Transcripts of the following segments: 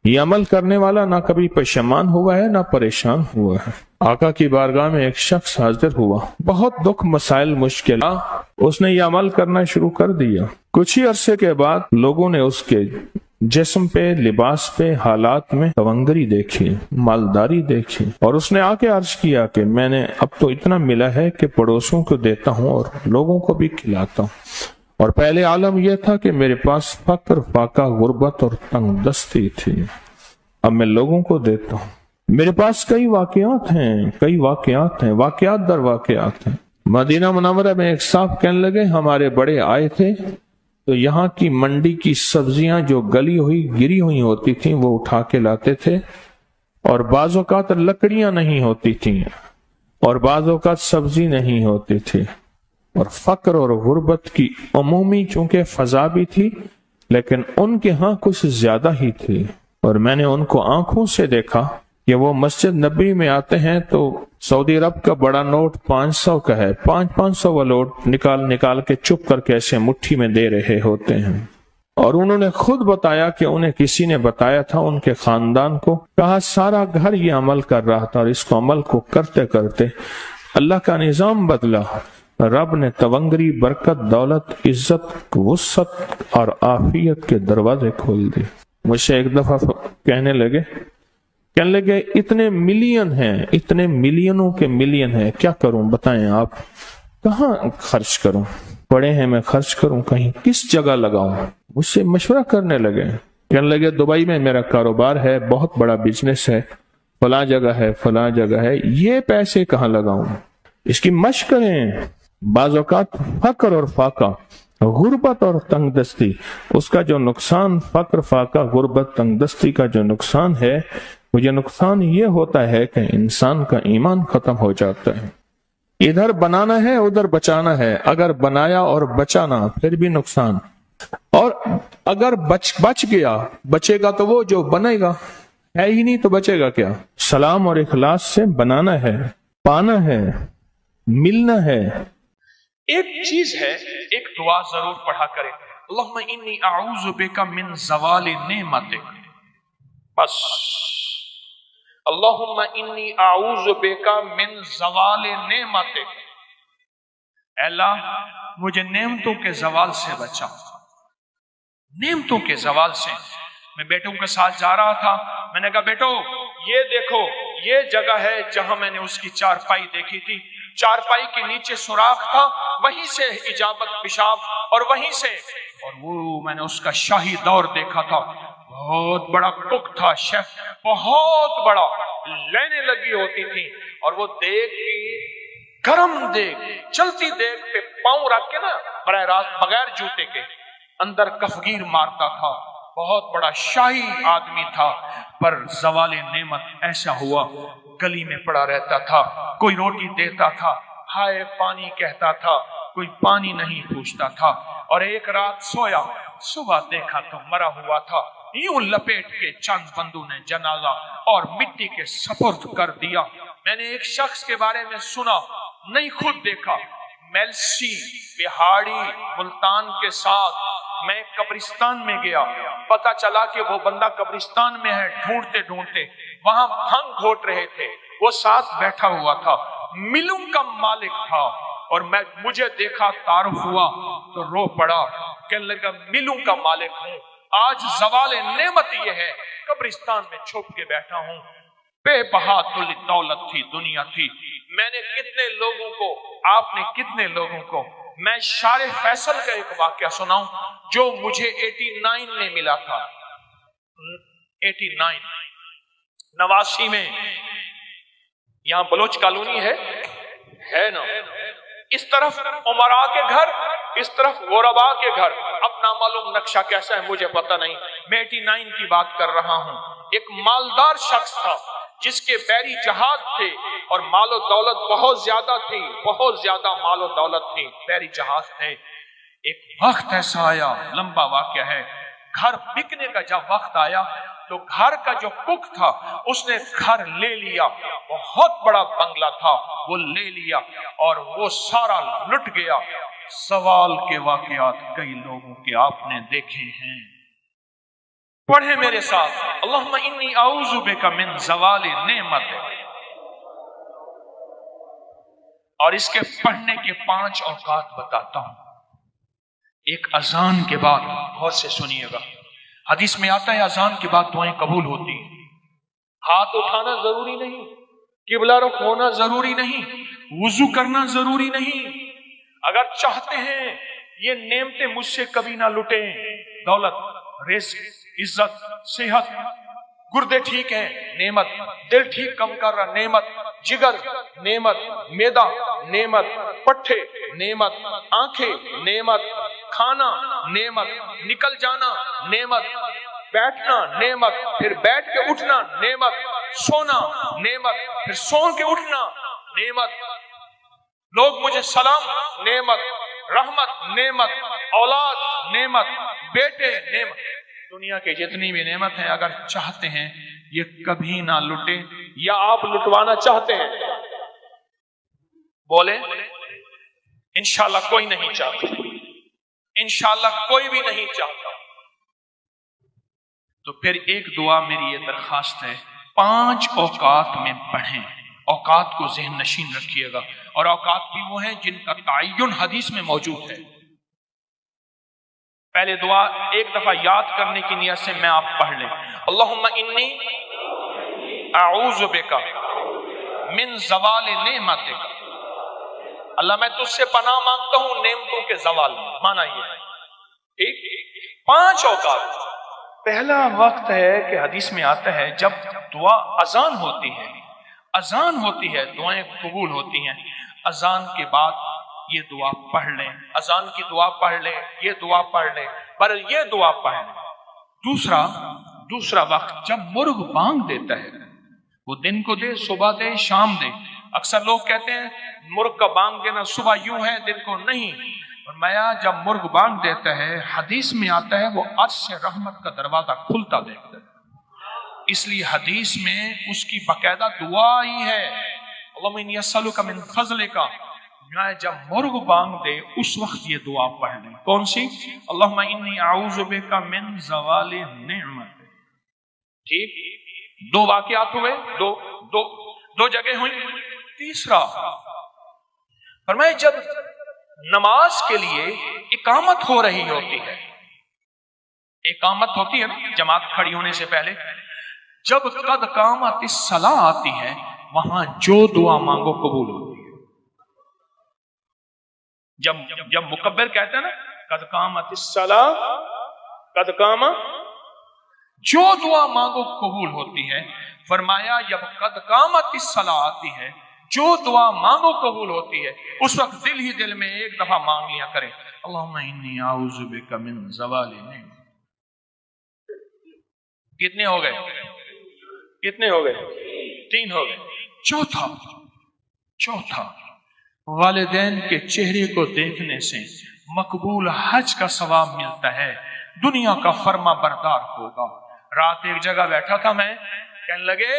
یہ عمل کرنے والا نہ کبھی پشیمان ہوا ہے نہ پریشان ہوا ہے۔ آقا کی بارگاہ میں ایک شخص حاضر ہوا، بہت دکھ مسائل مشکلات، اس نے یہ عمل کرنا شروع کر دیا۔ کچھ ہی عرصے کے بعد لوگوں نے اس کے جسم پہ، لباس پہ، حالات میں تونگری دیکھی، مالداری دیکھی، اور اس نے آ کے عرض کیا کہ میں نے اب تو اتنا ملا ہے کہ پڑوسوں کو دیتا ہوں اور لوگوں کو بھی کھلاتا ہوں، اور پہلے عالم یہ تھا کہ میرے پاس فقر، فاقہ، غربت اور تنگ دستی تھی، اب میں لوگوں کو دیتا ہوں۔ میرے پاس کئی واقعات ہیں، واقعات در واقعات ہیں۔ مدینہ منورہ میں ایک صاحب کہنے لگے ہمارے بڑے آئے تھے تو یہاں کی منڈی کی سبزیاں جو گری ہوئی ہوتی تھیں وہ اٹھا کے لاتے تھے، اور بعض اوقات لکڑیاں نہیں ہوتی تھیں اور بعض اوقات سبزی نہیں ہوتی تھی، اور فقر اور غربت کی عمومی چونکہ فضا بھی تھی لیکن ان کے ہاں کچھ زیادہ ہی تھی، اور میں نے ان کو آنکھوں سے دیکھا کہ وہ مسجد نبی میں آتے ہیں تو سعودی عرب کا بڑا نوٹ 500 کا ہے، 500 والا نوٹ نکال کے چپ کر کے ایسے مٹھی میں دے رہے ہوتے ہیں، اور انہوں نے خود بتایا کہ انہیں کسی نے بتایا تھا، ان کے خاندان کو کہا سارا گھر یہ عمل کر رہا تھا، اور اس کو عمل کو کرتے کرتے اللہ کا نظام بدلا، رب نے تونگری، برکت، دولت، عزت، وسعت اور عافیت کے دروازے کھول دی۔ مجھ سے ایک دفعہ کہنے لگے اتنے ملین ہیں، اتنے ملینوں کے ملین ہیں، کیا کروں بتائیں آپ، کہاں خرچ کروں؟ پڑے ہیں میں خرچ کروں کہیں، کس جگہ لگاؤں؟ مجھ سے مشورہ کرنے لگے، کہنے لگے دبئی میں میرا کاروبار ہے، بہت بڑا بزنس ہے، فلاں جگہ ہے، یہ پیسے کہاں لگاؤں؟ اس کی مشق کریں۔ بعض اوقات فقر اور فاقہ، غربت اور تنگ دستی، اس کا جو نقصان، فقر، فاقہ، غربت، تنگ دستی کا جو نقصان ہے، وہ یہ نقصان یہ ہوتا ہے کہ انسان کا ایمان ختم ہو جاتا ہے۔ ادھر بنانا ہے ادھر بچانا ہے، اگر بنایا اور بچانا پھر بھی نقصان، اور اگر بچ گیا، بچے گا تو وہ جو بنے گا، ہے ہی نہیں تو بچے گا کیا؟ سلام اور اخلاص سے بنانا ہے، پانا ہے، ملنا ہے۔ ایک چیز ہے، ایک دعا ضرور پڑھا کرے، اللہم انی اعوذ بک من زوال نعمتک، بس اللہم انی اعوذ بک من زوال نعمتک، اے اللہ مجھے نعمتوں کے زوال سے بچا، نعمتوں کے زوال سے۔ میں بیٹوں کے ساتھ جا رہا تھا، میں نے کہا بیٹو یہ دیکھو یہ جگہ ہے جہاں میں نے اس کی چارپائی دیکھی تھی، چارپائی کے نیچے سوراخ تھا، وہیں سے اجابت پیشاب، اور وہیں سے، اور وہ میں نے اس کا شاہی دور دیکھا تھا، بہت بڑا کک تھا، شیف بہت بڑا، لینے لگی ہوتی تھی، اور وہ دیکھ گرم دیکھ، چلتی دیکھ پہ پاؤں رکھ کے نا براہ راست بغیر جوتے کے اندر کفگیر مارتا تھا، بہت بڑا شاہی آدمی تھا، پر زوال نعمت ایسا ہوا گلی میں پڑا رہتا تھا، کوئی روٹی دیتا تھا، ہائے پانی کہتا تھا، کوئی پانی نہیں پوچھتا تھا، اور ایک رات سویا، صبح دیکھا تو مرا ہوا تھا، یوں لپیٹ کے چند بندوں نے جنازہ اور مٹی کے سپرد کر دیا۔ میں نے ایک شخص کے بارے میں سنا، نہیں خود دیکھا، میلسی بہاڑی ملتان کے ساتھ میں قبرستان میں گیا، پتا چلا کہ وہ بندہ قبرستان میں ہے، ڈھونڈتے ڈھونڈتے وہاں بھنگ گھوٹ رہے تھے، وہ ساتھ بیٹھا ہوا تھا، ملوں کا مالک تھا، اور مجھے دیکھا تعارف ہوا تو رو پڑا، کہنے لگا ملوں کا مالک ہوں، آج زوال نعمت یہ ہے قبرستان میں چھپ کے بیٹھا ہوں، بے بہا دولت تھی، دنیا تھی، میں نے کتنے لوگوں کو، آپ نے کتنے لوگوں کو، میں شارع فیصل کا ایک واقعہ سناؤں جو مجھے 89 میں ملا تھا، 89 89 میں، یہاں بلوچ کالونی ہے نا، اس طرف عمراء کے گھر، اس طرف غرباء کے گھر، اب نامعلوم نقشہ کیسا ہے مجھے پتہ نہیں، میں 89 کی بات کر رہا ہوں۔ ایک مالدار شخص تھا جس کے بحری جہاز تھے اور مال و دولت بہت زیادہ تھی، بہت زیادہ مال و دولت تھی، بحری جہاز تھے۔ ایک وقت ایسا آیا، لمبا واقعہ ہے، گھر بکنے کا جب وقت آیا تو گھر کا جو کک تھا اس نے گھر لے لیا، بہت بڑا بنگلہ تھا، وہ لے لیا اور وہ سارا لٹ گیا۔ سوال کے واقعات کئی لوگوں کے آپ نے دیکھے ہیں۔ پڑھے میرے ساتھ، اللہم انی اعوذ بک من زوال نعمتک۔ اور اس کے پڑھنے کے 5 اوقات بتاتا ہوں، ایک اذان کے بعد، غور سے سنیے گا، حدیث میں آتا ہے اذان کے بعد دعائیں قبول ہوتی ہیں۔ ہاتھ اٹھانا ضروری نہیں، قبلہ رخ ہونا ضروری نہیں، وضو کرنا ضروری نہیں۔ اگر چاہتے ہیں یہ نعمتیں مجھ سے کبھی نہ لٹیں، دولت، رزق، عزت، صحت، گردے ٹھیک ہے نعمت، دل ٹھیک کم کر رہا نعمت، جگر نعمت، میدا نعمت، پٹھے نعمت، آنکھیں نعمت، کھانا نعمت، نکل جانا نعمت، بیٹھنا نعمت، پھر بیٹھ کے اٹھنا نعمت، سونا نعمت، پھر سو کے اٹھنا نعمت، لوگ مجھے سلام نعمت، رحمت نعمت، اولاد نعمت، بیٹے نعمت، دنیا کے جتنی بھی نعمت ہیں اگر چاہتے ہیں یہ کبھی نہ لٹے، یا آپ لٹوانا چاہتے ہیں؟ بولے انشاءاللہ کوئی نہیں چاہتا، انشاءاللہ کوئی بھی نہیں چاہتا۔ تو پھر ایک دعا میری یہ درخواست ہے، 5 اوقات میں پڑھیں، اوقات کو ذہن نشین رکھیے گا، اور اوقات بھی وہ ہیں جن کا تعین حدیث میں موجود ہے۔ پہلے دعا ایک دفعہ یاد کرنے کی نیت سے میں آپ پڑھ لیں، اللہم انی اعوذ بک من زوال نعمتک، اللہ میں تجھ سے پناہ مانگتا ہوں نعمتوں کے زوال میں، مانا یہ ہے ٹھیک۔ 5 اوقات، پہلا وقت ہے کہ حدیث میں آتا ہے جب دعا اذان ہوتی ہے، اذان ہوتی ہے دعائیں قبول ہوتی ہیں، اذان کے بعد یہ دعا پڑھ لیں، اذان کی دعا پڑھ لیں، یہ دعا پڑھ لیں، پر یہ دعا پڑھ لیں۔ دوسرا وقت جب مرغ بانگ دیتا ہے، وہ دن کو دے، صبح دے، شام دے، اکثر لوگ کہتے ہیں مرغ کا بانگ دینا صبح یوں ہے دن کو نہیں، فرمایا جب مرغ بانگ دیتا ہے حدیث میں آتا ہے وہ عرش سے رحمت کا دروازہ کھلتا دیکھتا ہے، اس لیے حدیث میں اس کی باقاعدہ دعا ہی ہے، اللہم انی اسألک من فضلک، جب مرغ بانگ دے اس وقت یہ دعا پڑھ لیں، کون سی؟ اللہم انی اعوذ بک من زوال نعمت۔ ٹھیک، 2 واقعات ہوئے، دو جگہ ہوئی۔ تیسرا فرمائے جب نماز کے لیے اقامت ہو رہی ہوتی ہے، اقامت ہوتی ہے نا جماعت کھڑی ہونے سے پہلے، جب قد قامت الصلاۃ آتی ہے وہاں جو دعا مانگو قبول ہوتی ہے۔ جب مکبر کہتے ہیں نا قد قامت الصلاۃ، قد قامت، جو دعا مانگو قبول ہوتی ہے۔ فرمایا جب قد قامت الصلاۃ آتی ہے جو دعا مانگو قبول ہوتی ہے، اس وقت دل ہی دل میں ایک دفعہ مانگ لیا کرے، اللہم انی اعوذ بک من زوال نعمت۔ کتنے ہو گئے؟ 3 ہو گئے۔ چوتھا والدین کے چہرے کو دیکھنے سے مقبول حج کا ثواب ملتا ہے، دنیا کا فرما بردار ہوگا۔ رات ایک جگہ بیٹھا تھا میں، کہنے لگے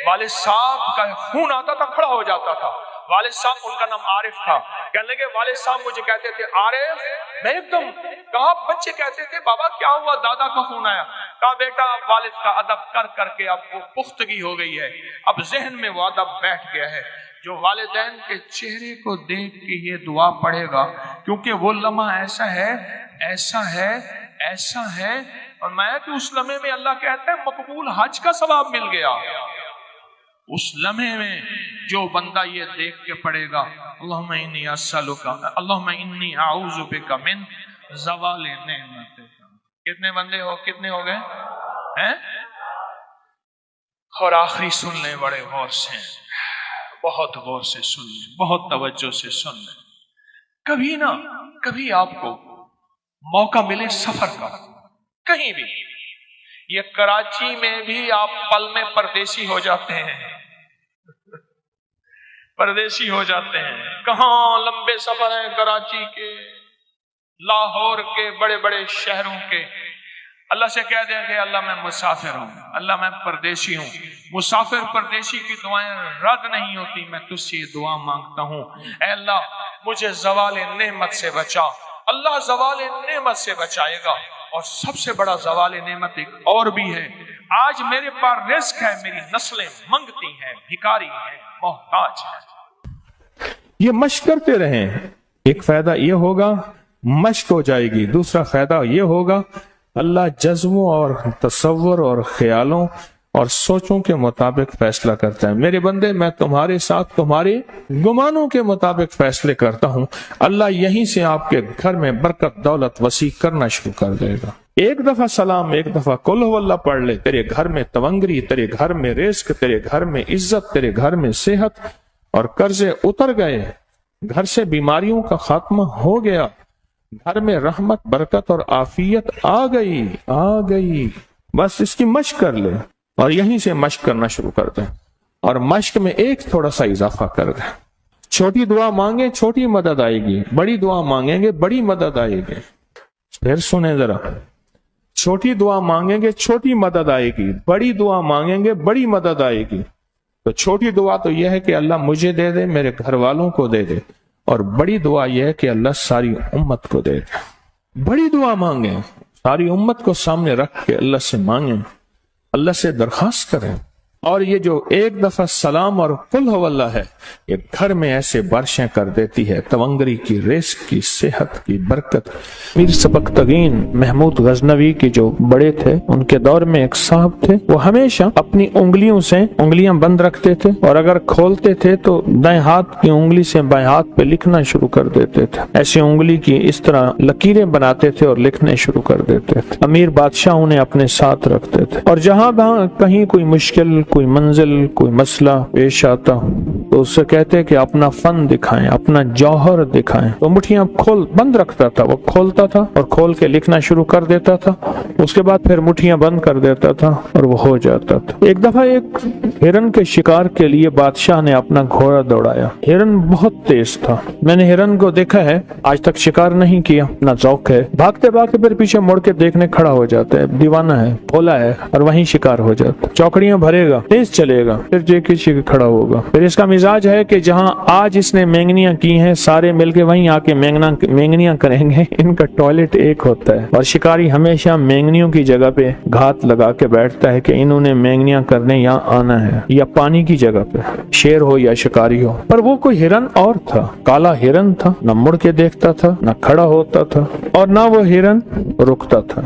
والد صاحب کا خون آتا تھا، کھڑا ہو جاتا تھا، والد صاحب ان کا نام عارف تھا، کہنے لگے والد صاحب مجھے کہتے تھے عارف، میں ایک دم کہا، بچے کہتے تھے بابا کیا ہوا، دادا کا خون آیا، کہا بیٹا والد کا ادب کر کر کے اب وہ پختگی ہو گئی ہے، اب ذہن میں وہ ادب بیٹھ گیا ہے۔ جو والدین کے چہرے کو دیکھ کے یہ دعا پڑھے گا، کیونکہ وہ لمحہ ایسا ہے اور میں کہ اس لمحے میں اللہ کہتا ہے مقبول حج کا ثواب مل گیا۔ اس لمحے میں جو بندہ یہ دیکھ کے پڑھے گا اللہم انی اسألک، اللہم انی اعوذ بک من زوال نعمتک۔ کتنے ہو گئے ہیں؟ اور آخری سن لیں، بڑے غور سے، بہت غور سے سن لیں، بہت توجہ سے سن لیں۔ کبھی آپ کو موقع ملے سفر کا، کہیں بھی، یہ کراچی میں بھی آپ پل میں پردیسی ہو جاتے ہیں، کہاں لمبے سفر ہیں کراچی کے، لاہور کے، بڑے بڑے شہروں کے، اللہ سے کہہ دیں کہ اللہ میں مسافر ہوں، اللہ میں پردیسی ہوں۔ مسافر پردیسی کی دعائیں رد نہیں ہوتی، میں تجھ سے یہ دعا مانگتا ہوں، اے اللہ مجھے زوال نعمت سے بچا۔ اللہ زوال نعمت سے بچائے گا، اور سب سے بڑا زوال نعمت ایک اور بھی ہے، آج میرے پاس رزق ہے، میری نسلیں منگتی ہیں، بھکاری ہیں، محتاج ہیں۔ یہ مشق کرتے رہیں، ایک فائدہ یہ ہوگا مشق ہو جائے گی، دوسرا فائدہ یہ ہوگا اللہ جذبوں اور تصور اور خیالوں اور سوچوں کے مطابق فیصلہ کرتا ہے۔ میرے بندے، میں تمہارے ساتھ تمہارے گمانوں کے مطابق فیصلے کرتا ہوں۔ اللہ یہیں سے آپ کے گھر میں برکت دولت وسیع کرنا شروع کر دے گا۔ ایک دفعہ سلام، ایک دفعہ قل ہو اللہ پڑھ لے، تیرے گھر میں تونگری، تیرے گھر میں رزق، تیرے گھر میں عزت، تیرے گھر میں صحت اور قرضے اتر گئے، گھر سے بیماریوں کا خاتمہ ہو گیا، گھر میں رحمت برکت اور عافیت آ گئی۔ بس اس کی مشق کر لے اور یہیں سے مشق کرنا شروع کر دیں، اور مشق میں ایک تھوڑا سا اضافہ کر دیں۔ چھوٹی دعا مانگیں، چھوٹی مدد آئے گی، بڑی دعا مانگیں گے، بڑی مدد آئے گی۔ پھر سنیں ذرا، چھوٹی دعا مانگیں گے، چھوٹی مدد آئے گی، بڑی دعا مانگیں گے، بڑی مدد آئے گی۔ تو چھوٹی دعا تو یہ ہے کہ اللہ مجھے دے دے، میرے گھر والوں کو دے دے، اور بڑی دعا یہ ہے کہ اللہ ساری امت کو دے دے۔ بڑی دعا مانگیں، ساری امت کو سامنے رکھ کے اللہ سے مانگیں، اللہ سے درخواست کریں۔ اور یہ جو ایک دفعہ سلام اور قل ہو اللہ ہے، یہ گھر میں ایسے بارشیں کر دیتی ہے، تونگری کی، رزق کی، صحت کی، برکت۔ میر سبکتگین محمود غزنوی کے جو بڑے تھے، ان کے دور میں ایک صاحب تھے، وہ ہمیشہ اپنی انگلیوں سے انگلیاں بند رکھتے تھے، اور اگر کھولتے تھے تو دائیں ہاتھ کی انگلی سے بائیں ہاتھ پہ لکھنا شروع کر دیتے تھے۔ ایسے انگلی کی اس طرح لکیریں بناتے تھے اور لکھنے شروع کر دیتے تھے۔ امیر بادشاہ انہیں اپنے ساتھ رکھتے تھے، اور جہاں کہیں کوئی مشکل، کوئی منزل، کوئی مسئلہ پیش آتا تو اس سے کہتے کہ اپنا فن دکھائیں، اپنا جوہر دکھائیں۔ تو مٹھیاں بند رکھتا تھا، وہ کھولتا تھا اور کھول کے لکھنا شروع کر دیتا تھا، اس کے بعد پھر مٹھیاں بند کر دیتا تھا اور وہ ہو جاتا تھا۔ ایک دفعہ ایک ہرن کے شکار کے لیے بادشاہ نے اپنا گھوڑا دوڑایا۔ ہرن بہت تیز تھا، میں نے ہرن کو دیکھا ہے، آج تک شکار نہیں کیا، اپنا ذوق ہے، بھاگتے بھاگتے پھر پیچھے مڑ کے دیکھنے کھڑا ہو جاتا ہے، دیوانہ ہے، بھولا ہے، اور وہیں شکار ہو جاتا ہے۔ چوکڑیاں بھرے گا، تیز چلے گا، پھر جے کسی کے کھڑا ہوگا۔ پھر اس کا مزاج ہے کہ جہاں آج اس نے مینگنیاں کی ہیں، سارے مل کے وہیں آ کے مینگنیاں کریں گے۔ ان کا ٹوائلٹ ایک ہوتا ہے، اور شکاری ہمیشہ مینگنیوں کی جگہ پہ گھات لگا کے بیٹھتا ہے کہ انہوں نے مینگنیاں کرنے یہاں آنا ہے، یا پانی کی جگہ پہ، شیر ہو یا شکاری ہو۔ پر وہ کوئی ہرن اور تھا، کالا ہرن تھا، نہ مڑ کے دیکھتا تھا، نہ کھڑا ہوتا تھا، اور نہ وہ ہرن رکتا تھا۔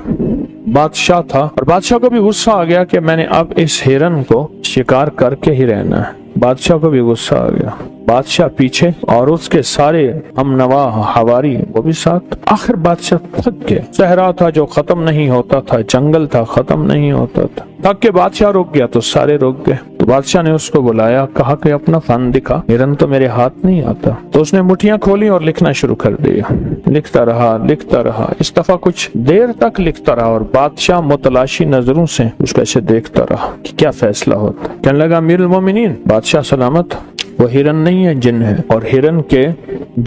بادشاہ تھا، اور بادشاہ کو بھی غصہ آ گیا کہ میں نے اب اس ہرن کو شکار کر کے ہی رہنا ہے۔ بادشاہ کو بھی غصہ آ گیا، بادشاہ پیچھے اور اس کے سارے ہم نوا حواری وہ بھی ساتھ۔ آخر بادشاہ تھک گیا، صحرا تھا جو ختم نہیں ہوتا تھا، جنگل تھا ختم نہیں ہوتا تھا، تھک کے بادشاہ رک گیا تو سارے رک گئے۔ تو بادشاہ نے اس کو بلایا، کہا کہ اپنا فن دکھا، ہرن تو میرے ہاتھ نہیں آتا۔ تو اس نے مٹھیاں کھولی اور لکھنا شروع کر دیا، لکھتا رہا، اس دفعہ کچھ دیر تک لکھتا رہا، اور بادشاہ متلاشی نظروں سے اس کو ایسے دیکھتا رہا کہ کیا فیصلہ ہوتا۔ کہنے لگا امیر المومنین، بادشاہ سلامت، وہ ہرن نہیں ہے، جن ہے، اور ہرن کے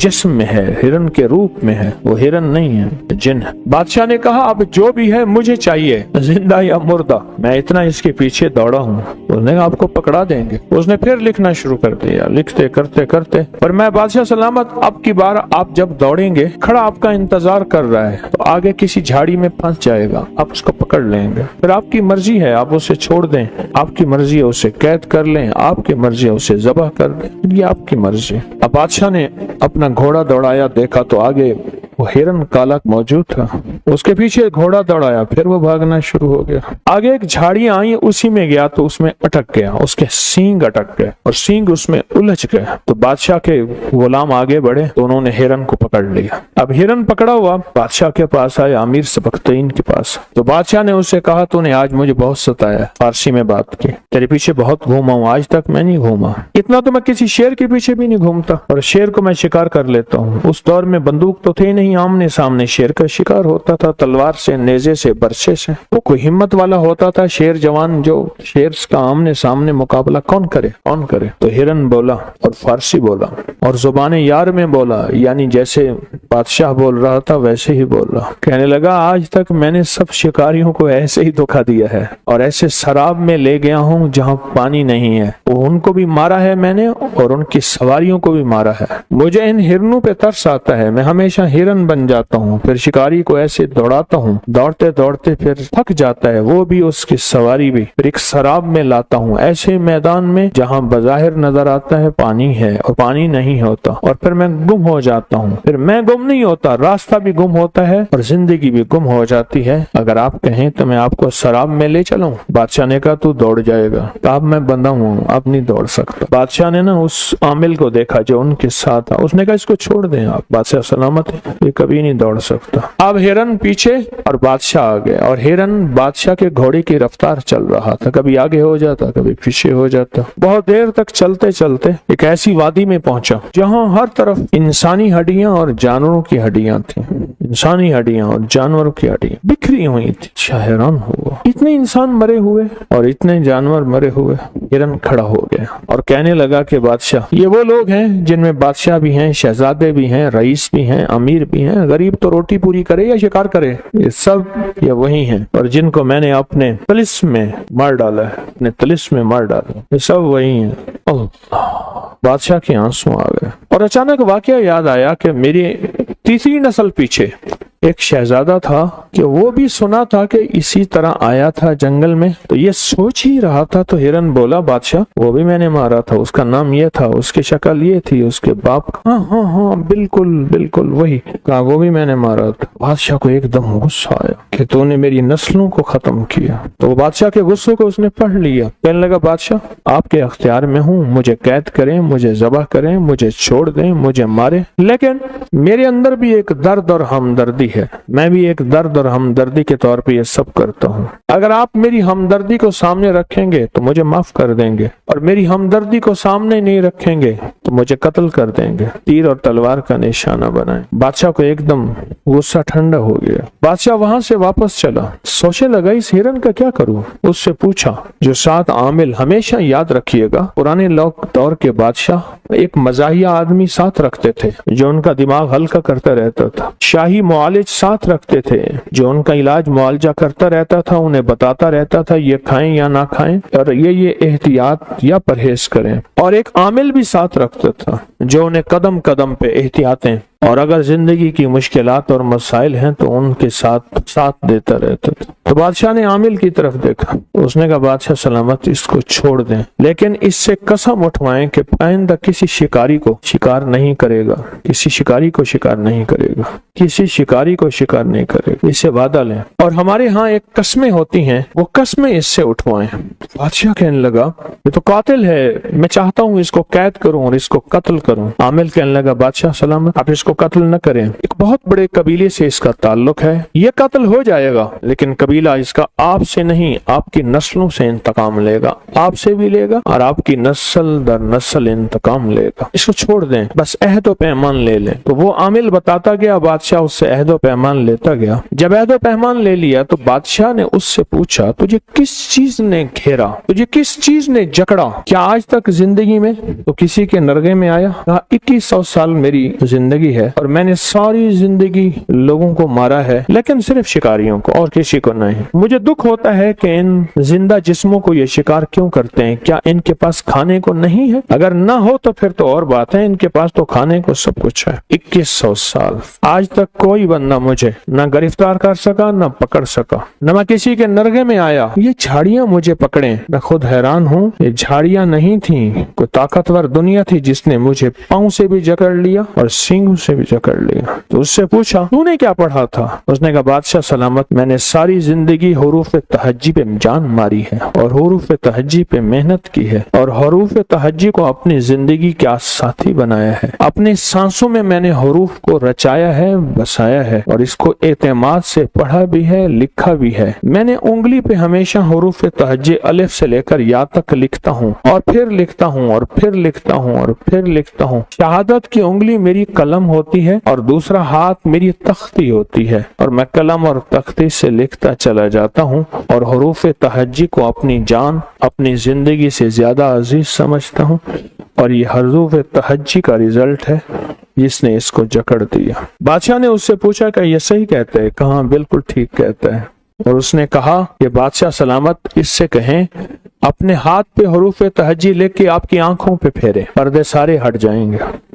جسم میں ہے، ہرن کے روپ میں ہے، وہ ہرن نہیں ہے، جن ہے۔ بادشاہ نے کہا اب جو بھی ہے مجھے چاہیے، زندہ یا مردہ، میں اتنا اس کے پیچھے دوڑا ہوں، اس نے آپ کو پکڑا دیں گے۔ اس نے پھر لکھنا شروع کر دیا، لکھتے کرتے، پر میں بادشاہ سلامت، اب کی بار آپ جب دوڑیں گے، کھڑا آپ کا انتظار کر رہا ہے، تو آگے کسی جھاڑی میں پھنس جائے گا، آپ اس کو پکڑ لیں گے، پھر آپ کی مرضی ہے، آپ اسے چھوڑ دیں، آپ کی مرضی ہے اسے قید کر لیں، آپ کی مرضی ہے اسے ذبح کر دیں، یہ آپ کی مرضی۔ اب بادشاہ نے اپنا گھوڑا دوڑایا، دیکھا تو آگے وہ ہرن کالا موجود تھا، اس کے پیچھے گھوڑا دوڑایا، پھر وہ بھاگنا شروع ہو گیا۔ آگے ایک جھاڑی آئی، اسی میں گیا تو اس میں اٹک گیا، اس کے سینگ اٹک گئے اور سینگ اس میں الجھ گئے۔ تو بادشاہ کے غلام آگے بڑھے تو انہوں نے ہرن کو پکڑ لیا۔ اب ہرن پکڑا ہوا بادشاہ کے پاس آیا، امیر سبکتگین کے پاس۔ تو بادشاہ نے اسے کہا تو نے آج مجھے بہت ستایا، فارسی میں بات کی، تیرے پیچھے بہت گھوما ہوں، آج تک میں نہیں گھوما اتنا، تو میں کسی شیر کے پیچھے بھی نہیں گھومتا، اور شیر کو میں شکار کر لیتا ہوں۔ اس دور میں بندوق تو تھے نہیں، آمنے سامنے شیر کا شکار ہوتا تھا، تلوار سے، نیزے سے، برچے سے۔ وہ کوئی ہمت والا ہوتا تھا شیر جوان، جو شیر کا آمنے سامنے مقابلہ کون کرے۔ تو ہرن بولا اور فارسی بولا اور زبان یار میں بولا، یعنی جیسے بادشاہ بول رہا تھا ویسے ہی بول رہا۔ کہنے لگا آج تک میں نے سب شکاریوں کو ایسے ہی دھوکا دیا ہے، اور ایسے سراب میں لے گیا ہوں جہاں پانی نہیں ہے، ان کو بھی مارا ہے میں نے، اور ان کی سواریوں کو بھی مارا ہے۔ مجھے ان ہرنوں پہ ترس آتا ہے، میں ہمیشہ ہرن ہرن بن جاتا ہوں، پھر شکاری کو ایسے دوڑاتا ہوں، دوڑتے دوڑتے پھر تھک جاتا ہے وہ بھی، اس کی سواری بھی، پھر ایک سراب میں لاتا ہوں، ایسے میدان میں جہاں بظاہر نظر آتا ہے پانی ہے اور پانی نہیں ہوتا، اور پھر میں گم ہو جاتا ہوں، پھر میں گم نہیں ہوتا، راستہ بھی گم ہوتا ہے اور زندگی بھی گم ہو جاتی ہے۔ اگر آپ کہیں تو میں آپ کو سراب میں لے چلوں۔ بادشاہ نے کہا تو دوڑ جائے گا، اب میں بندہ ہوں، اب نہیں دوڑ سکتا۔ بادشاہ نے نا اس عامل کو دیکھا جو ان کے ساتھ تھا، اس نے کہا اس کو چھوڑ دیں آپ، بادشاہ سلامت ہے، یہ کبھی نہیں دوڑ سکتا۔ اب ہرن پیچھے اور بادشاہ آگے، اور ہرن بادشاہ کے گھوڑے کی رفتار چل رہا تھا، کبھی آگے ہو جاتا کبھی پیچھے ہو جاتا۔ بہت دیر تک چلتے چلتے ایک ایسی وادی میں پہنچا جہاں ہر طرف انسانی ہڈیاں اور جانوروں کی ہڈیاں تھیں، انسانی ہڈیاں اور جانوروں کی ہڈیاں بکھری ہوئی تھی۔ حیران ہوا، اتنے انسان مرے ہوئے اور اتنے جانور مرے ہوئے۔ ہرن کھڑا ہو گیا اور کہنے لگا کہ بادشاہ، یہ وہ لوگ ہیں جن میں بادشاہ بھی ہیں، شہزادے بھی ہیں، رئیس بھی ہیں، امیر بھی ہیں، غریب تو روٹی پوری کرے یا شکار کرے، یہ سب یہ وہی ہیں، اور جن کو میں نے اپنے طلسم میں مار ڈالا ہے، اپنے طلسم میں مار ڈالا، یہ سب وہی ہیں۔ اللہ، بادشاہ کے آنسو آ گئے اور اچانک واقعہ یاد آیا کہ میری تیسری نسل پیچھے ایک شہزادہ تھا کہ وہ بھی سنا تھا کہ اسی طرح آیا تھا جنگل میں، تو یہ سوچ ہی رہا تھا، تو ہرن بولا بادشاہ وہ بھی میں نے مارا تھا، اس کا نام یہ تھا، اس کی شکل یہ تھی، اس کے باپ ہاں ہاں ہاں بالکل بالکل وہی، کہا وہ بھی میں نے مارا تھا۔ بادشاہ کو ایک دم غصہ آیا کہ تو نے میری نسلوں کو ختم کیا، تو وہ بادشاہ کے غصے کو اس نے پڑھ لیا، کہنے لگا بادشاہ آپ کے اختیار میں ہوں، مجھے قید کریں، مجھے ذبح کریں، مجھے چھوڑ دیں، مجھے مارے، لیکن میرے اندر بھی ایک درد اور ہمدردی ہے، میں بھی ایک درد اور ہمدردی کے طور پہ یہ سب کرتا ہوں، اگر آپ میری ہمدردی کو سامنے رکھیں گے تو مجھے معاف کر دیں گے، اور میری ہمدردی کو سامنے نہیں رکھیں گے تو مجھے قتل کر دیں گے، تیر اور تلوار کا نشانہ بنائیں۔ بادشاہ کو ایک دم غصہ ٹھنڈا ہو گیا، بادشاہ وہاں سے واپس چلا، سوچنے لگا اس ہرن کا کیا کروں۔ اس سے پوچھا جو 7 عامل، ہمیشہ یاد رکھیے گا پرانے دور کے بادشاہ ایک مزاحیہ آدمی ساتھ رکھتے تھے جو ان کا دماغ ہلکا کرتا رہتا تھا، شاہی معالج ساتھ رکھتے تھے جو ان کا علاج معالجہ کرتا رہتا تھا، انہیں بتاتا رہتا تھا یہ کھائیں یا نہ کھائیں اور یہ احتیاط یا پرہیز کریں، اور ایک عامل بھی ساتھ رکھتا تھا جو انہیں قدم قدم پہ احتیاطیں اور اگر زندگی کی مشکلات اور مسائل ہیں تو ان کے ساتھ دیتا رہتا تھا۔ تو بادشاہ نے عامل کی طرف دیکھا، اس نے کہا بادشاہ سلامت اس کو چھوڑ دیں، لیکن اس سے قسم اٹھوائیں کہ آئندہ کسی شکاری کو شکار نہیں کرے گا، کسی شکاری کو شکار نہیں کرے گا، کسی شکاری کو شکار نہیں کرے گا، اس سے وعدہ لیں، اور ہمارے ہاں ایک قسمیں ہوتی ہیں وہ قسمیں اس سے اٹھوائیں۔ بادشاہ کہنے لگا یہ تو قاتل ہے، میں چاہتا ہوں اس کو قید کروں اور اس کو قتل کروں۔ عامل کہنے لگا بادشاہ سلامت آپ اس کو قتل نہ کریں، ایک بہت بڑے قبیلے سے اس کا تعلق ہے، یہ قتل ہو جائے گا لیکن قبیلہ اس کا آپ سے نہیں آپ کی نسلوں سے انتقام لے گا، آپ سے بھی لے گا اور آپ کی نسل در نسل انتقام لے گا، اس کو چھوڑ دیں، بس عہد و پیمان لے لیں۔ تو وہ عامل بتاتا گیا، بادشاہ اس سے عہد و پیمان لیتا گیا۔ جب عہد و پیمان لے لیا تو بادشاہ نے اس سے پوچھا تجھے کس چیز نے گھیرا، تجھے کس چیز نے جکڑا، کیا آج تک زندگی میں تو کسی کے نرغے میں آیا؟ کہا 2100 سال میری زندگی ہے اور میں نے ساری زندگی لوگوں کو مارا ہے لیکن صرف شکاریوں کو اور کسی کو نہیں۔ مجھے دکھ ہوتا ہے کہ ان زندہ جسموں کو یہ شکار کیوں کرتے ہیں، کیا ان کے پاس کھانے کو نہیں ہے؟ اگر نہ ہو تو پھر تو اور بات ہے، ان کے پاس تو کھانے کو سب کچھ ہے۔ 2100 سال آج تک کوئی بندہ مجھے نہ گرفتار کر سکا نہ پکڑ سکا، نہ میں کسی کے نرغے میں آیا، یہ جھاڑیاں مجھے پکڑیں، میں خود حیران ہوں، یہ جھاڑیاں نہیں تھیں، کوئی طاقتور دنیا تھی جس نے مجھے پاؤں سے بھی جکڑ لیا اور سینگوں سے بھی جکڑ لیا۔ تو اس سے پوچھا تو نے کیا پڑھا تھا؟ اس نے کہا بادشاہ سلامت میں نے ساری زندگی حروف تہجی پہ جان ماری ہے اور حروف تہجی پہ محنت کی ہے اور حروف تہجی کو اپنی زندگی کا ساتھی بنایا ہے، اپنے سانسوں میں نے حروف کو رچایا ہے، بسایا ہے اور اس کو اعتماد سے پڑھا بھی ہے، لکھا بھی ہے۔ میں نے انگلی پہ ہمیشہ حروف تہجی الف سے لے کر یا تک لکھتا ہوں اور پھر لکھتا ہوں اور پھر لکھتا ہوں اور پھر لکھتا ہوں۔ شہادت کی انگلی میری قلم ہوتی ہے اور دوسرا ہاتھ میری تختی ہوتی ہے اور میں قلم اور تختی سے لکھتا چلا جاتا ہوں اور حروف تہجی کو اپنی جان، اپنی زندگی سے زیادہ عزیز سمجھتا ہوں، اور یہ حروف تہجی کا رزلٹ ہے جس نے اس کو جکڑ دیا۔ بادشاہ نے اس سے پوچھا کہ یہ صحیح کہتا ہے؟ کہاں بالکل ٹھیک کہتا ہے۔ اور اس نے کہا کہ بادشاہ سلامت اس سے کہیں اپنے ہاتھ پہ حروف تہجی لکھ کے آپ کی آنکھوں پہ پھیرے، پردے سارے ہٹ جائیں گے۔